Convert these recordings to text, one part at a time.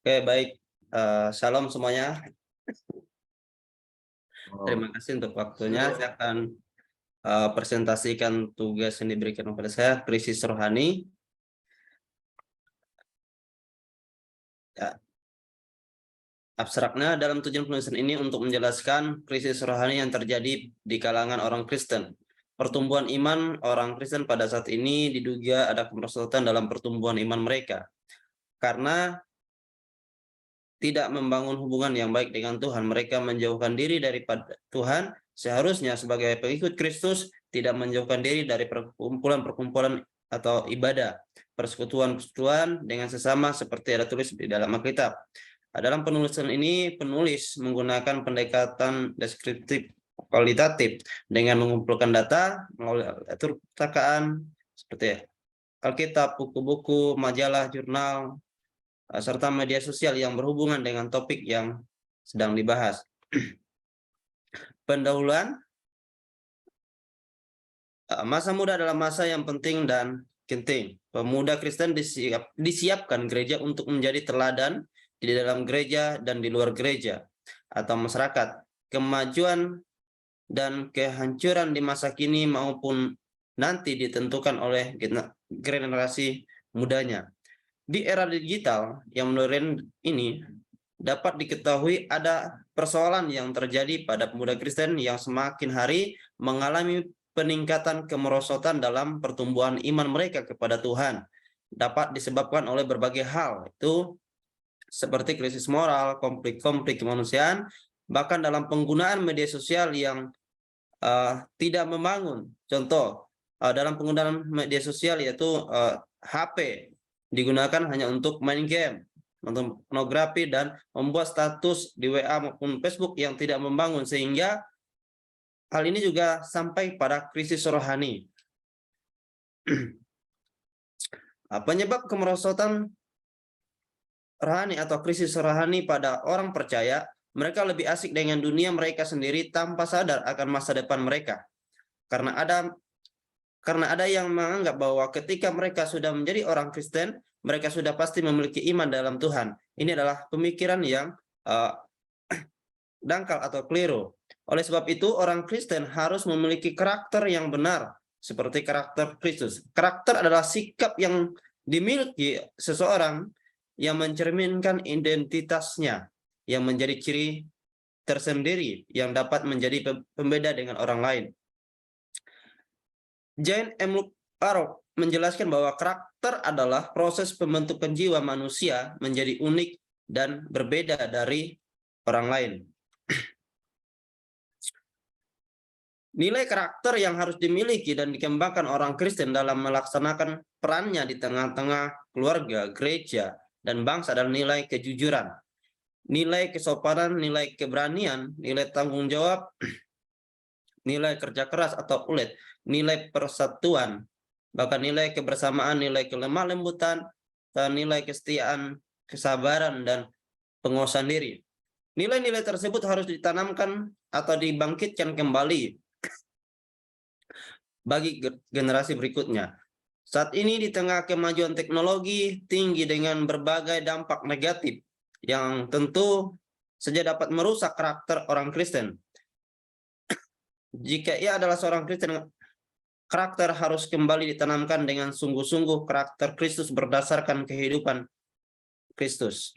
Oke, baik. Shalom semuanya. Oh, Terima kasih untuk waktunya. Saya akan presentasikan tugas yang diberikan kepada saya, krisis rohani. Ya, abstraknya dalam tujuan penulisan ini untuk menjelaskan krisis rohani yang terjadi di kalangan orang Kristen. Pertumbuhan iman orang Kristen pada saat ini diduga ada kemerosotan dalam pertumbuhan iman mereka. Karena tidak membangun hubungan yang baik dengan Tuhan, mereka menjauhkan diri daripada Tuhan. Seharusnya sebagai pengikut Kristus tidak menjauhkan diri dari perkumpulan-perkumpulan atau ibadah, persekutuan-persekutuan dengan sesama seperti ada tulis di dalam Alkitab. Dalam penulisan ini, penulis menggunakan pendekatan deskriptif kualitatif dengan mengumpulkan data melalui atur perpustakaan seperti Alkitab, buku-buku, majalah, jurnal, serta media sosial yang berhubungan dengan topik yang sedang dibahas. Pendahuluan, masa muda adalah masa yang penting dan genting. Pemuda Kristen disiapkan gereja untuk menjadi teladan di dalam gereja dan di luar gereja atau masyarakat. Kemajuan dan kehancuran di masa kini maupun nanti ditentukan oleh generasi mudanya. Di era digital yang modern ini, dapat diketahui ada persoalan yang terjadi pada pemuda Kristen yang semakin hari mengalami peningkatan kemerosotan dalam pertumbuhan iman mereka kepada Tuhan. Dapat disebabkan oleh berbagai hal, itu seperti krisis moral, konflik-konflik kemanusiaan, bahkan dalam penggunaan media sosial yang tidak membangun. Contoh, dalam penggunaan media sosial yaitu HP digunakan hanya untuk main game, nonton pornografi, dan membuat status di WA maupun Facebook yang tidak membangun, sehingga hal ini juga sampai pada krisis rohani. Penyebab kemerosotan rohani atau krisis rohani pada orang percaya, mereka lebih asik dengan dunia mereka sendiri tanpa sadar akan masa depan mereka. Karena ada yang menganggap bahwa ketika mereka sudah menjadi orang Kristen, mereka sudah pasti memiliki iman dalam Tuhan. Ini adalah pemikiran yang dangkal atau keliru. Oleh sebab itu, orang Kristen harus memiliki karakter yang benar, seperti karakter Kristus. Karakter adalah sikap yang dimiliki seseorang yang mencerminkan identitasnya, yang menjadi ciri tersendiri, yang dapat menjadi pembeda dengan orang lain. Jane M. Arrow menjelaskan bahwa karakter adalah proses pembentukan jiwa manusia menjadi unik dan berbeda dari orang lain. Nilai karakter yang harus dimiliki dan dikembangkan orang Kristen dalam melaksanakan perannya di tengah-tengah keluarga, gereja, dan bangsa adalah nilai kejujuran, nilai kesopanan, nilai keberanian, nilai tanggung jawab, nilai kerja keras atau ulet, nilai persatuan, bahkan nilai kebersamaan, nilai kelemah lembutan, dan nilai kesetiaan, kesabaran, dan penguasaan diri. Nilai-nilai tersebut harus ditanamkan atau dibangkitkan kembali bagi generasi berikutnya. Saat ini di tengah kemajuan teknologi tinggi dengan berbagai dampak negatif yang tentu saja dapat merusak karakter orang Kristen. Jika ia adalah seorang Kristen, karakter harus kembali ditanamkan dengan sungguh-sungguh. Karakter Kristus berdasarkan kehidupan Kristus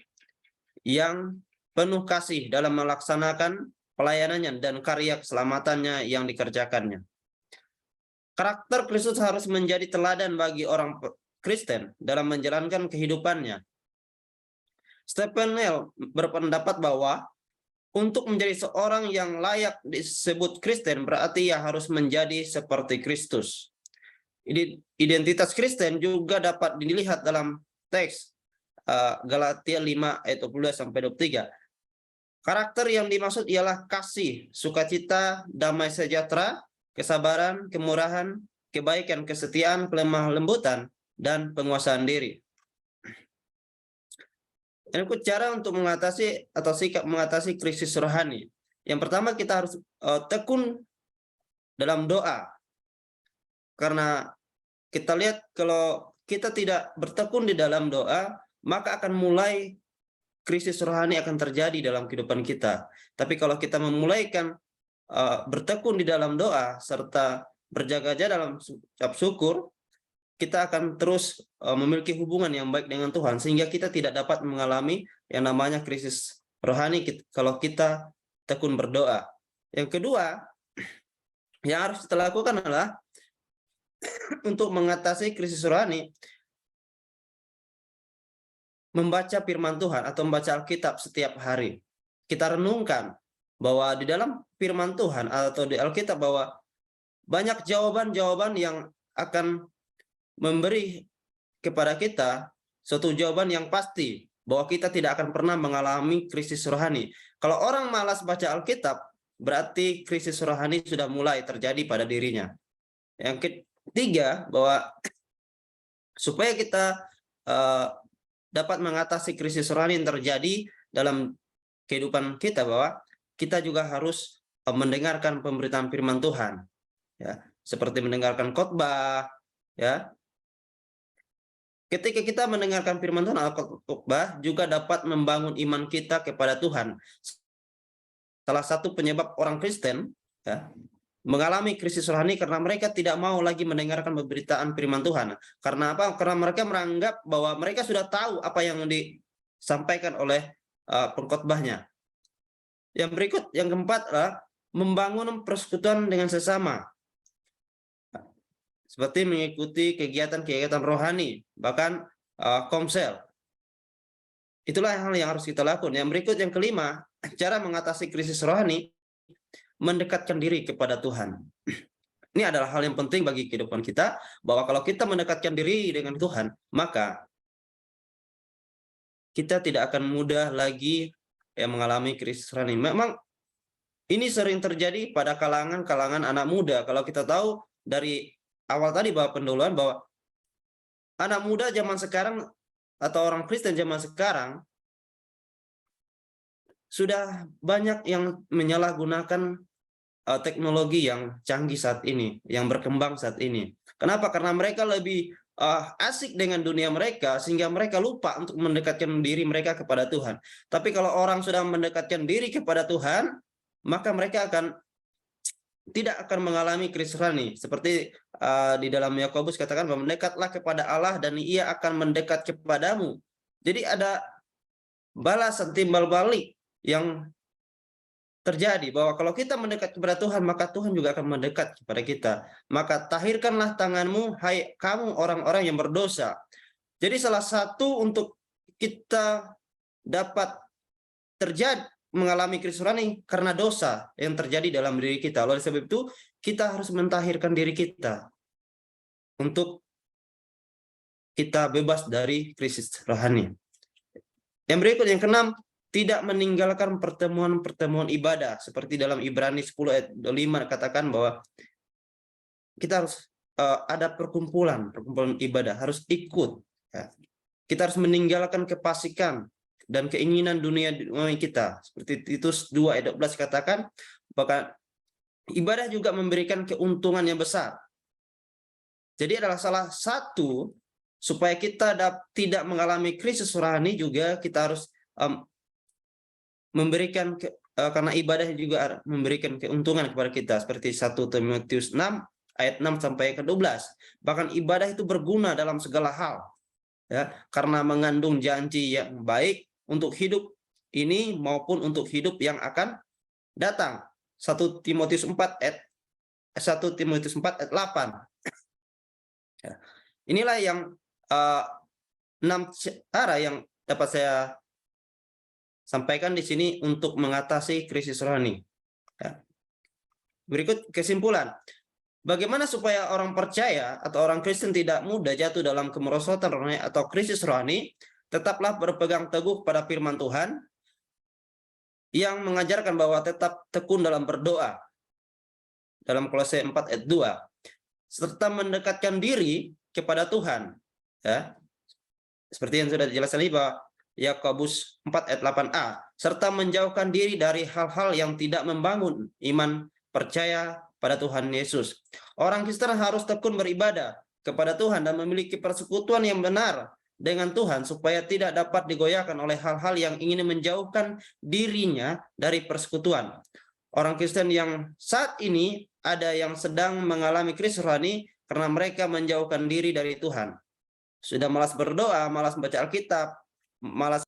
yang penuh kasih dalam melaksanakan pelayanannya dan karya keselamatannya yang dikerjakannya. Karakter Kristus harus menjadi teladan bagi orang Kristen dalam menjalankan kehidupannya. Stephen Nell berpendapat bahwa untuk menjadi seorang yang layak disebut Kristen berarti ia harus menjadi seperti Kristus. Identitas Kristen juga dapat dilihat dalam teks Galatia 5 ayat 22 sampai 23. Karakter yang dimaksud ialah kasih, sukacita, damai sejahtera, kesabaran, kemurahan, kebaikan, kesetiaan, kelemah lembutan, dan penguasaan diri. Ini cara untuk mengatasi atau sikap mengatasi krisis rohani. Yang pertama, kita harus tekun dalam doa. Karena kita lihat kalau kita tidak bertekun di dalam doa, maka akan mulai krisis rohani akan terjadi dalam kehidupan kita. Tapi kalau kita memulaikan bertekun di dalam doa serta berjaga-jaga dalam ucap syukur, kita akan terus memiliki hubungan yang baik dengan Tuhan sehingga kita tidak dapat mengalami yang namanya krisis rohani kalau kita tekun berdoa. Yang kedua yang harus kita lakukan adalah untuk mengatasi krisis rohani, membaca firman Tuhan atau membaca Alkitab setiap hari. Kita renungkan bahwa di dalam firman Tuhan atau di Alkitab bahwa banyak jawaban-jawaban yang akan memberi kepada kita suatu jawaban yang pasti bahwa kita tidak akan pernah mengalami krisis rohani. Kalau orang malas baca Alkitab, berarti krisis rohani sudah mulai terjadi pada dirinya. Yang ketiga, bahwa supaya kita dapat mengatasi krisis rohani yang terjadi dalam kehidupan kita, bahwa kita juga harus mendengarkan pemberitaan firman Tuhan, ya, seperti mendengarkan khotbah, ya. Ketika kita mendengarkan firman Tuhan atau khotbah juga dapat membangun iman kita kepada Tuhan. Salah satu penyebab orang Kristen, ya, mengalami krisis rohani karena mereka tidak mau lagi mendengarkan pemberitaan firman Tuhan. Karena apa? Karena mereka menganggap bahwa mereka sudah tahu apa yang disampaikan oleh pengkhotbahnya. Yang berikut, yang keempat adalah membangun persekutuan dengan sesama. Seperti mengikuti kegiatan-kegiatan rohani, bahkan komsel. Itulah hal yang harus kita lakukan. Yang berikut, yang kelima, cara mengatasi krisis rohani, mendekatkan diri kepada Tuhan. Ini adalah hal yang penting bagi kehidupan kita, bahwa kalau kita mendekatkan diri dengan Tuhan, maka kita tidak akan mudah lagi mengalami krisis rohani. Memang ini sering terjadi pada kalangan anak muda. Kalau kita tahu dari awal tadi bahwa pendahuluan bahwa anak muda zaman sekarang atau orang Kristen zaman sekarang sudah banyak yang menyalahgunakan teknologi yang canggih saat ini, yang berkembang saat ini. Kenapa? Karena mereka lebih asik dengan dunia mereka sehingga mereka lupa untuk mendekatkan diri mereka kepada Tuhan. Tapi kalau orang sudah mendekatkan diri kepada Tuhan, maka mereka tidak akan mengalami krisis rohani. Seperti di dalam Yakobus katakan bahwa mendekatlah kepada Allah dan Ia akan mendekat kepadamu. Jadi ada balasan timbal balik yang terjadi bahwa kalau kita mendekat kepada Tuhan, maka Tuhan juga akan mendekat kepada kita. Maka tahirkanlah tanganmu, hai kamu orang-orang yang berdosa. Jadi salah satu untuk kita dapat terjadi mengalami krisis rohani karena dosa yang terjadi dalam diri kita. Oleh sebab itu, kita harus mentahirkan diri kita untuk kita bebas dari krisis rohani. Yang berikut, yang keenam, tidak meninggalkan pertemuan-pertemuan ibadah. Seperti dalam Ibrani 10 ayat 5 katakan bahwa kita harus ada perkumpulan ibadah, harus ikut. Ya. Kita harus meninggalkan kefasikan dan keinginan dunia kita. Seperti Titus 2 ayat 12 katakan, bahkan ibadah juga memberikan keuntungan yang besar. Jadi adalah salah satu supaya kita tidak mengalami krisis rohani juga kita harus memberikan karena ibadah juga memberikan keuntungan kepada kita, seperti 1 Timotius 6 ayat 6 sampai ke 12. Bahkan ibadah itu berguna dalam segala hal, ya, karena mengandung janji yang baik untuk hidup ini maupun untuk hidup yang akan datang. 1 Timotius 4 ayat 8. Ya. Inilah yang 6 cara yang dapat saya sampaikan di sini untuk mengatasi krisis rohani. Ya. Berikut kesimpulan. Bagaimana supaya orang percaya atau orang Kristen tidak mudah jatuh dalam kemerosotan rohani atau krisis rohani? Tetaplah berpegang teguh pada firman Tuhan yang mengajarkan bahwa tetap tekun dalam berdoa. Dalam Kolose 4 ayat 2. Serta mendekatkan diri kepada Tuhan. Ya. Seperti yang sudah dijelaskan bahwa Yakobus 4 ayat 8a, serta menjauhkan diri dari hal-hal yang tidak membangun iman percaya pada Tuhan Yesus. Orang Kristen harus tekun beribadah kepada Tuhan dan memiliki persekutuan yang benar dengan Tuhan supaya tidak dapat digoyahkan oleh hal-hal yang ingin menjauhkan dirinya dari persekutuan. Orang Kristen yang saat ini ada yang sedang mengalami krisis rohani karena mereka menjauhkan diri dari Tuhan. Sudah malas berdoa, malas membaca Alkitab, malas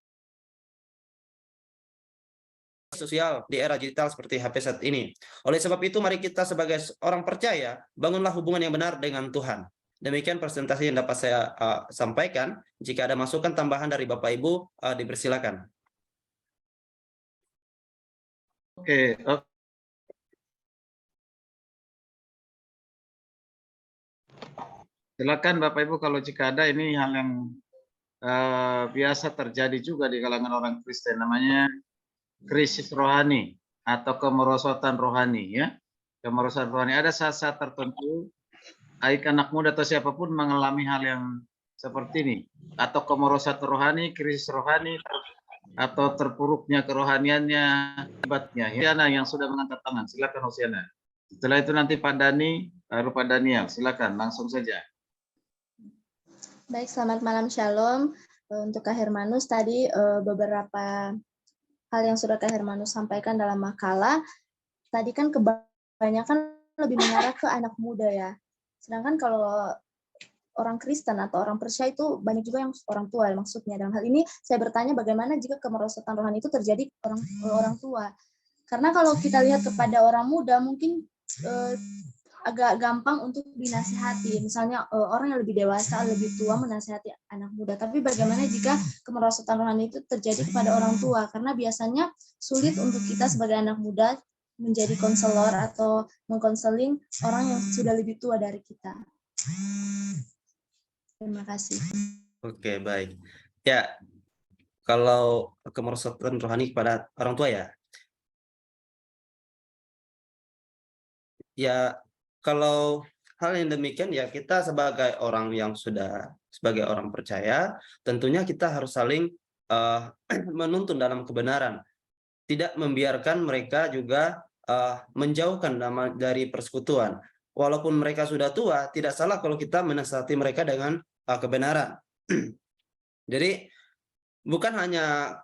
sosial di era digital seperti HP saat ini. Oleh sebab itu, mari kita sebagai orang percaya, bangunlah hubungan yang benar dengan Tuhan. Demikian presentasi yang dapat saya sampaikan. Jika ada masukan tambahan dari Bapak Ibu, dipersilakan. Oke, silakan Bapak Ibu, kalau jika ada, ini hal yang biasa terjadi juga di kalangan orang Kristen, namanya krisis rohani atau kemerosotan rohani, ya. Kemerosotan rohani ada saat-saat tertentu, baik anak muda atau siapapun mengalami hal yang seperti ini, atau kemerosotan rohani, krisis rohani, atau terpuruknya kerohaniannya akibatnya. Hosiana yang sudah mengangkat tangan, silakan Hosiana. Setelah itu nanti Pak Dani, lalu Pak Daniel, silakan langsung saja. Baik, selamat malam, Shalom. Untuk Kak Hermanus tadi beberapa hal yang sudah Kak Hermanus sampaikan dalam makalah, tadi kan kebanyakan lebih mengarah ke anak muda ya. Sedangkan kalau orang Kristen atau orang percaya itu banyak juga yang orang tua maksudnya. Dalam hal ini saya bertanya bagaimana jika kemerosotan rohani itu terjadi orang tua. Karena kalau kita lihat kepada orang muda mungkin agak gampang untuk dinasihati. Misalnya orang yang lebih dewasa, lebih tua menasihati anak muda. Tapi bagaimana jika kemerosotan rohani itu terjadi kepada orang tua? Karena biasanya sulit untuk kita sebagai anak muda menjadi konselor atau mengkonseling orang yang sudah lebih tua dari kita. Terima kasih. Oke, baik. Ya, kalau kemerosotan rohani kepada orang tua ya. Ya, kalau hal yang demikian ya kita sebagai orang yang sebagai orang percaya, tentunya kita harus saling menuntun dalam kebenaran. Tidak membiarkan mereka juga menjauhkan dari persekutuan. Walaupun mereka sudah tua, tidak salah kalau kita menasihati mereka dengan kebenaran. Jadi bukan hanya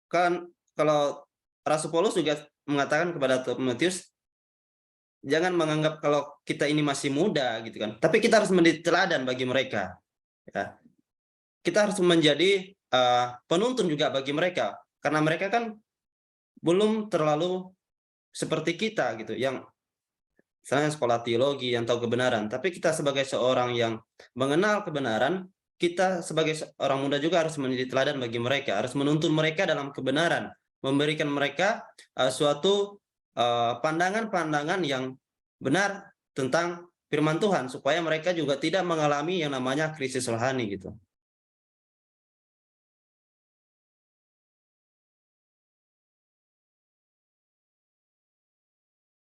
kan kalau Rasul Paulus juga mengatakan kepada Timotius, jangan menganggap kalau kita ini masih muda gitu kan, tapi kita harus menjadi teladan bagi mereka. Ya. Kita harus menjadi penuntun juga bagi mereka, karena mereka kan belum terlalu seperti kita gitu, yang misalnya sekolah teologi yang tahu kebenaran. Tapi kita sebagai seorang yang mengenal kebenaran, kita sebagai orang muda juga harus menjadi teladan bagi mereka, harus menuntun mereka dalam kebenaran, memberikan mereka suatu pandangan-pandangan yang benar tentang firman Tuhan supaya mereka juga tidak mengalami yang namanya krisis rohani gitu.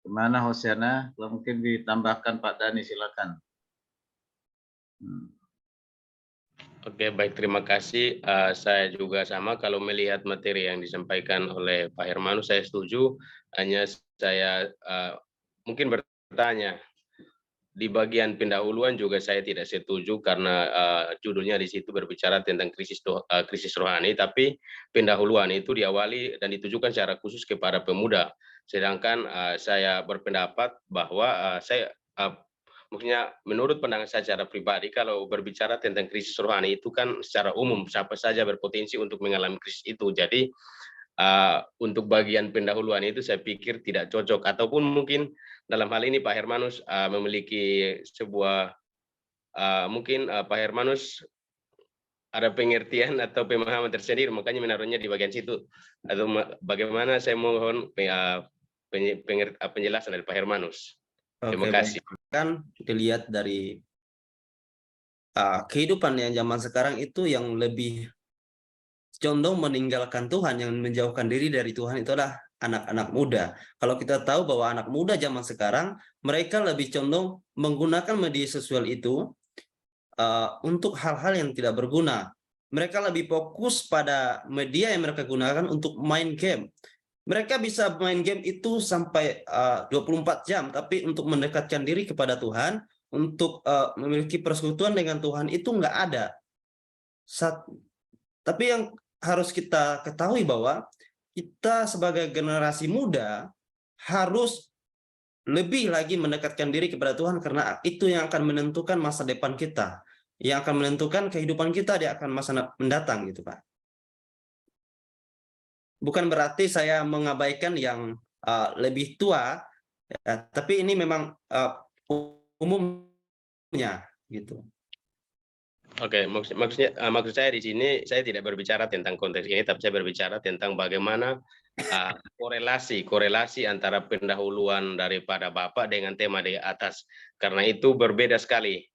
Gimana Hosiana? Kalau mungkin ditambahkan Pak Dani, silakan. Oke, baik, terima kasih. Saya juga sama kalau melihat materi yang disampaikan oleh Pak Hermanus, saya setuju. Hanya saya mungkin bertanya, di bagian pendahuluan juga saya tidak setuju karena judulnya di situ berbicara tentang krisis rohani, tapi pendahuluan itu diawali dan ditujukan secara khusus kepada pemuda. Sedangkan saya berpendapat bahwa maksudnya menurut pandangan saya secara pribadi, kalau berbicara tentang krisis rohani itu kan secara umum siapa saja berpotensi untuk mengalami krisis itu. Jadi untuk bagian pendahuluan itu saya pikir tidak cocok, ataupun mungkin dalam hal ini Pak Hermanus memiliki sebuah mungkin Pak Hermanus ada pengertian atau pemahaman tersendiri, makanya menaruhnya di bagian situ. Atau bagaimana, saya mohon penjelasan dari Pak Hermanus. Terima kasih. Kan dilihat dari kehidupan yang zaman sekarang itu yang lebih condong meninggalkan Tuhan, yang menjauhkan diri dari Tuhan itu adalah anak-anak muda. Kalau kita tahu bahwa anak muda zaman sekarang mereka lebih condong menggunakan media sosial itu untuk hal-hal yang tidak berguna. Mereka lebih fokus pada media yang mereka gunakan untuk main game. Mereka bisa main game itu sampai 24 jam, tapi untuk mendekatkan diri kepada Tuhan, untuk memiliki persekutuan dengan Tuhan itu nggak ada. Tapi yang harus kita ketahui bahwa kita sebagai generasi muda harus lebih lagi mendekatkan diri kepada Tuhan, karena itu yang akan menentukan masa depan kita, yang akan menentukan kehidupan kita di akan masa mendatang gitu, Pak. Bukan berarti saya mengabaikan yang lebih tua, ya, tapi ini memang umumnya gitu. Oke, maksud saya di sini saya tidak berbicara tentang konteks ini, tapi saya berbicara tentang bagaimana korelasi antara pendahuluan daripada Bapak dengan tema di atas, karena itu berbeda sekali.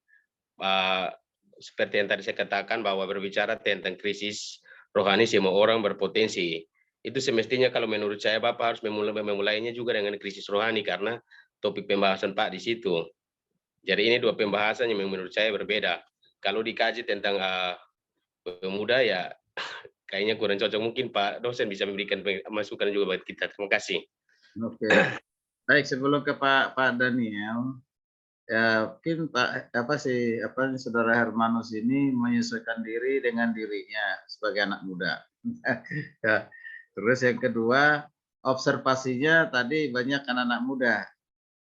Seperti yang tadi saya katakan bahwa berbicara tentang krisis rohani, semua orang berpotensi. Itu semestinya kalau menurut saya Bapak harus memulainya juga dengan krisis rohani, karena topik pembahasan Pak di situ. Jadi ini dua pembahasan yang menurut saya berbeda. Kalau dikaji tentang pemuda ya kayaknya kurang cocok. Mungkin Pak dosen bisa memberikan masukan juga buat kita. Terima kasih. Oke. Baik, sebelum ke Pak Daniel, ya mungkin Saudara Hermanus ini menyesuaikan diri dengan dirinya sebagai anak muda. Ya. Terus yang kedua, observasinya tadi banyak anak-anak muda.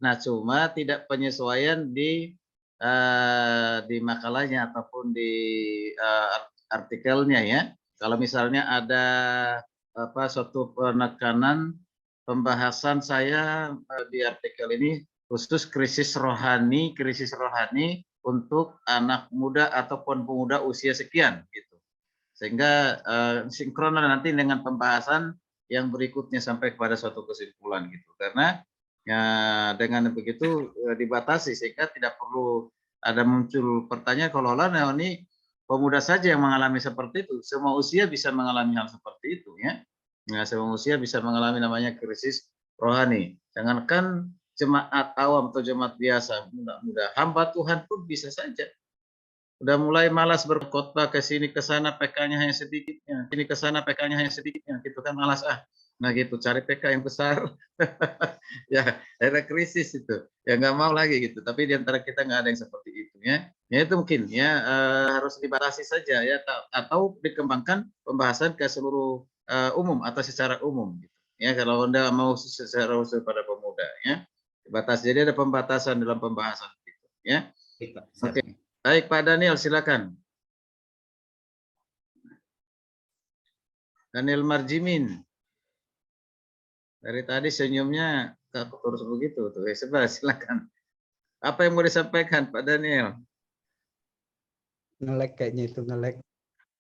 Nah, cuma tidak penyesuaian di makalahnya ataupun di artikelnya ya. Kalau misalnya ada suatu penekanan pembahasan saya di artikel ini khusus krisis rohani untuk anak muda ataupun pemuda usia sekian gitu. Sehingga sinkron nanti dengan pembahasan yang berikutnya sampai kepada suatu kesimpulan gitu. Karena ya dengan begitu dibatasi sehingga tidak perlu ada muncul pertanyaan kalau ini pemuda saja yang mengalami seperti itu, semua usia bisa mengalami hal seperti itu ya. Nah, semua usia bisa mengalami namanya krisis rohani. Jangankan jemaat awam atau jemaat biasa, muda-muda, hamba Tuhan pun bisa saja udah mulai malas berkhotbah ke sini ke sana PK-nya hanya sedikitnya, sini ke sana PK-nya hanya sedikitnya, gitu kan malas nah gitu cari PK yang besar. Ya ada krisis itu ya nggak mau lagi gitu, tapi diantara kita nggak ada yang seperti itu ya itu mungkin ya harus dibatasi saja ya atau dikembangkan pembahasan ke seluruh umum atau secara umum gitu ya, kalau Anda mau secara khusus pada pemuda ya dibatasi, jadi ada pembatasan dalam pembahasan gitu ya. Oke. Baik Pak Daniel, silakan. Daniel Marjimin. Dari tadi senyumnya terus begitu tuh. Sebelah silakan. Apa yang mau disampaikan Pak Daniel? Ngelek kayaknya itu, ngelek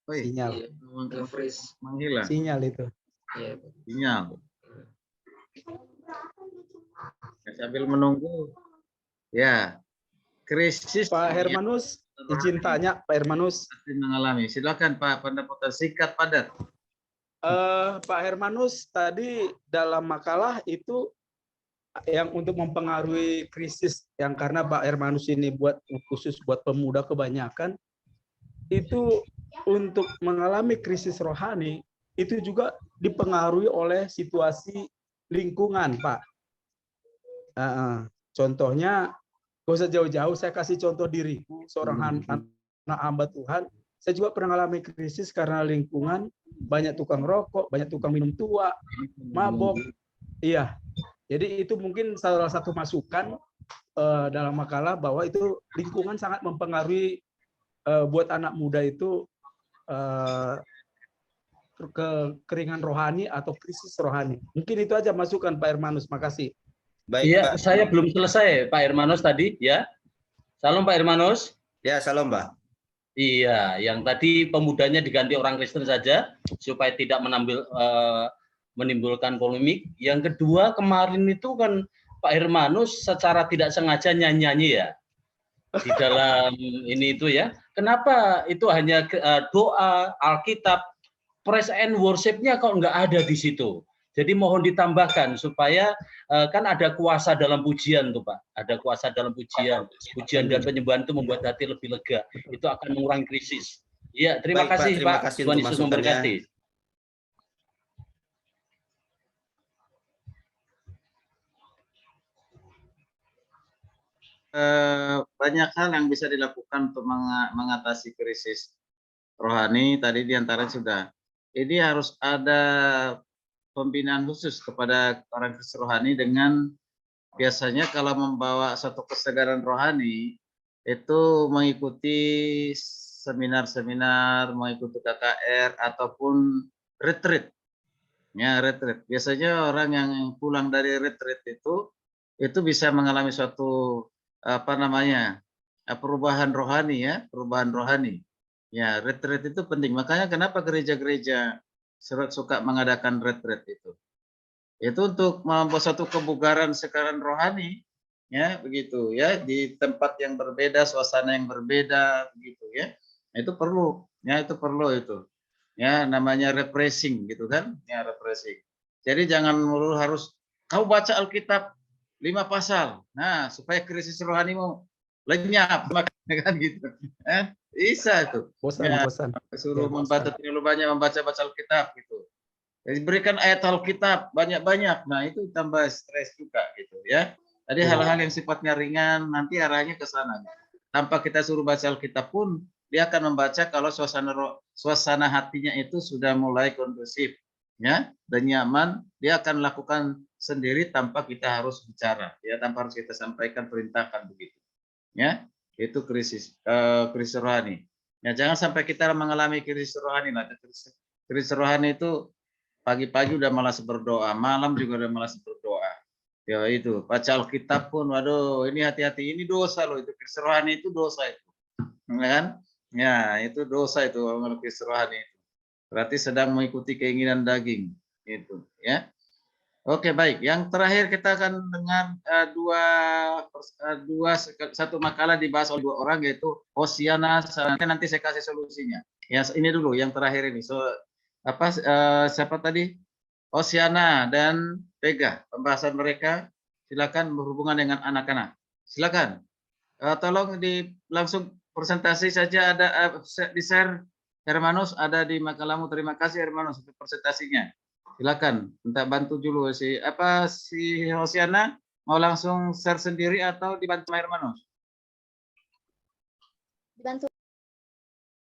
sinyal. Menghilang. Sinyal itu. Sinyal. Sambil menunggu. Ya. Krisis Pak Hermanus, izin tanya Pak Hermanus. Mengalami. Silakan Pak, pendapat singkat padat. Pak Hermanus tadi dalam makalah itu yang untuk mempengaruhi krisis yang karena Pak Hermanus ini buat khusus buat pemuda kebanyakan itu untuk mengalami krisis rohani itu juga dipengaruhi oleh situasi lingkungan Pak. Contohnya gak usah jauh-jauh, saya kasih contoh diriku, seorang anak hamba Tuhan. Saya juga pernah mengalami krisis karena lingkungan, banyak tukang rokok, banyak tukang minum tua, mabok. Iya, jadi itu mungkin salah satu masukan dalam makalah bahwa itu lingkungan sangat mempengaruhi buat anak muda itu kekeringan rohani atau krisis rohani. Mungkin itu aja masukan Pak Hermanus, makasih. Baik, Iya, Pak. saya belum selesai Pak Hermanus tadi ya. Salam Pak Hermanus. Ya, salam, Pak. Iya, yang tadi pemudanya diganti orang Kristen saja supaya tidak menimbulkan polemik. Yang kedua, kemarin itu kan Pak Hermanus secara tidak sengaja nyanyi ya di dalam ini itu ya. Kenapa itu hanya doa, Alkitab, praise and worship-nya kok nggak ada di situ? Jadi mohon ditambahkan supaya kan ada kuasa dalam pujian tuh Pak, ada kuasa dalam pujian dan penyembahan itu membuat hati lebih lega, itu akan mengurangi krisis. Iya, terima kasih Pak, Tuhan Yesus memberkati. Banyak hal yang bisa dilakukan untuk mengatasi krisis rohani tadi diantara sudah. Ini harus ada pembinaan khusus kepada orang Kristen rohani dengan biasanya kalau membawa satu kesegaran rohani itu mengikuti seminar-seminar, mengikuti KKR ataupun retreat. Ya, retreat. Biasanya orang yang pulang dari retreat itu bisa mengalami suatu perubahan rohani ya, perubahan rohani. Ya, retreat itu penting. Makanya kenapa gereja-gereja suka mengadakan retreat itu. Itu untuk membuat satu kebugaran sekarang rohani, ya begitu ya, di tempat yang berbeda, suasana yang berbeda, begitu ya. Itu perlu, ya itu perlu itu. Ya namanya refreshing gitu kan, ya refreshing. Jadi jangan melulu harus kau baca Alkitab 5 pasal. Nah, supaya krisis rohanimu lenyap, kan gitu. Bisa itu. Bosan, Ya, bosan. suruh Ya, membaca bosan. terlalu banyak membaca Alkitab gitu. Jadi berikan ayat Alkitab banyak-banyak. Nah, itu tambah stres juga gitu ya. Tadi Ya. hal-hal yang sifatnya ringan nanti arahnya ke sana. Tanpa kita suruh baca Alkitab pun dia akan membaca kalau suasana hatinya itu sudah mulai kondusif ya dan nyaman, dia akan lakukan sendiri tanpa kita harus bicara ya, tanpa harus kita sampaikan perintahkan begitu. Ya, itu krisis rohani. Ya, jangan sampai kita mengalami krisis rohani. Nah, krisis rohani itu pagi-pagi udah malas berdoa, malam juga udah malas berdoa. Ya itu, baca Alkitab pun, waduh, ini hati-hati, ini dosa loh, itu krisis rohani itu dosa itu. Ya kan? Ya, itu dosa itu, krisis rohani itu. Berarti sedang mengikuti keinginan daging. Itu, ya. Oke, baik. Yang terakhir kita akan dengar satu makalah dibahas oleh 2 orang, yaitu Hosiana. Nanti saya kasih solusinya. Ya, ini dulu yang terakhir ini. Siapa tadi? Hosiana dan Vega. Pembahasan mereka silakan berhubungan dengan anak-anak. Silakan. Tolong langsung presentasi saja, ada di share. Hermanus ada di makalahmu. Terima kasih Hermanus untuk presentasinya. Silakan, minta bantu dulu si Hosiana, mau langsung share sendiri atau dibantu Hermanus?